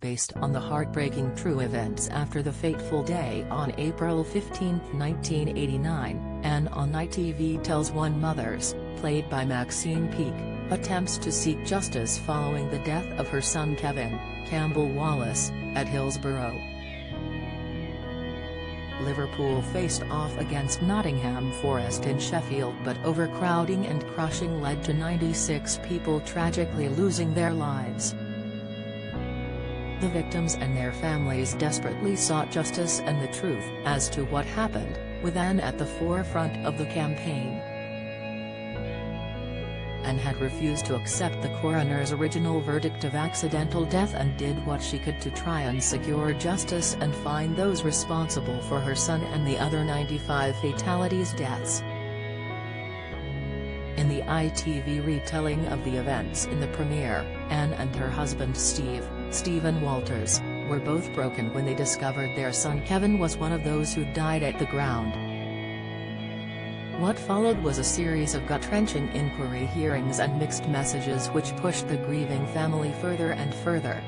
based on the heartbreaking true events after the fateful day on April 15, 1989, Anne on ITV tells one mother's, played by Maxine Peake, attempts to seek justice following the death of her son Kevin, Campbell Wallace, at Hillsborough. Liverpool faced off against Nottingham Forest in Sheffield, but overcrowding and crushing led to 96 people tragically losing their lives. The victims and their families desperately sought justice and the truth as to what happened, with Anne at the forefront of the campaign. Anne had refused to accept the coroner's original verdict of accidental death and did what she could to try and secure justice and find those responsible for her son and the other 95 fatalities deaths. In the ITV retelling of the events in the premiere, Anne and her husband Stephen Walters, were both broken when they discovered their son Kevin was one of those who died at the ground. What followed was a series of gut-wrenching inquiry hearings and mixed messages which pushed the grieving family further and further.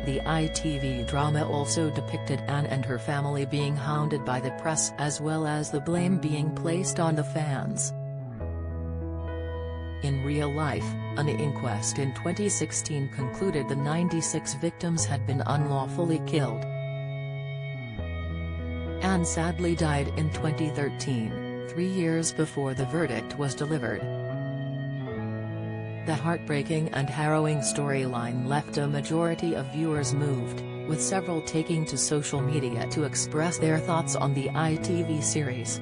The ITV drama also depicted Anne and her family being hounded by the press as well as the blame being placed on the fans. In real life, an inquest in 2016 concluded the 96 victims had been unlawfully killed. Anne sadly died in 2013, 3 years before the verdict was delivered. The heartbreaking and harrowing storyline left a majority of viewers moved, with several taking to social media to express their thoughts on the ITV series.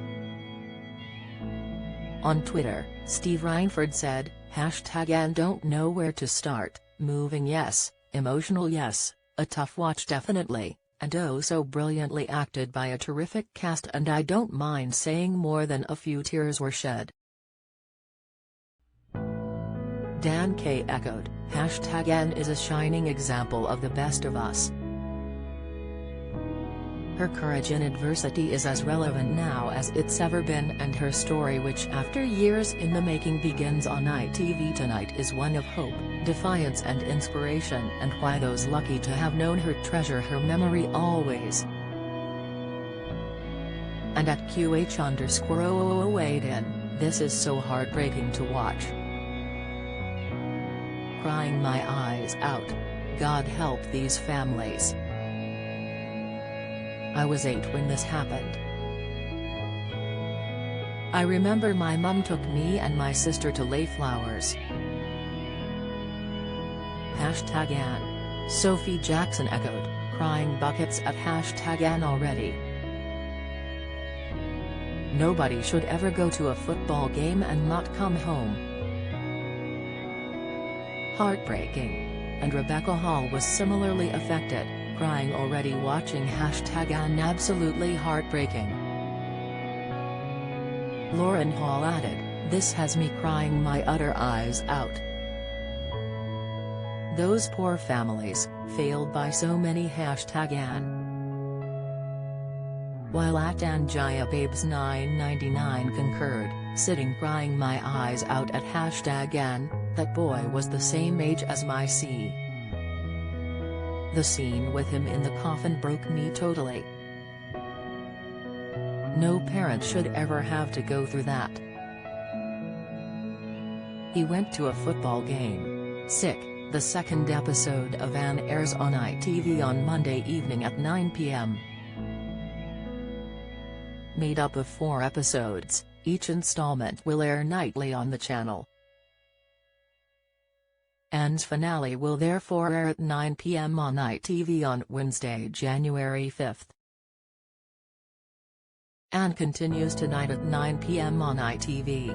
On Twitter, Steve Reinford said, #Anne don't know where to start, moving yes, emotional yes, a tough watch definitely. And oh so brilliantly acted by a terrific cast, and I don't mind saying more than a few tears were shed. Dan K echoed, #Anne is a shining example of the best of us. Her courage in adversity is as relevant now as it's ever been, and her story, which after years in the making begins on ITV tonight, is one of hope, defiance and inspiration, and why those lucky to have known her treasure her memory always. And at QH_00 weighed in, this is so heartbreaking to watch. Crying my eyes out. God help these families. I was 8 when this happened. I remember my mum took me and my sister to lay flowers. #Anne. Sophie Jackson echoed, crying buckets at #Anne already. Nobody should ever go to a football game and not come home. Heartbreaking. And Rebecca Hall was similarly affected, crying already watching #Anne. Absolutely heartbreaking. Lauren Hall added, this has me crying my utter eyes out. Those poor families, failed by so many #Anne. While at AnJayaBabes999 concurred, sitting crying my eyes out at #Anne, that boy was the same age as my C. The scene with him in the coffin broke me totally. No parent should ever have to go through that. He went to a football game. Sick. The second episode of Anne airs on ITV on Monday evening at 9 p.m. Made up of 4 episodes, each installment will air nightly on the channel. Anne's finale will therefore air at 9 p.m. on ITV on Wednesday, January 5th. Anne continues tonight at 9 p.m. on ITV.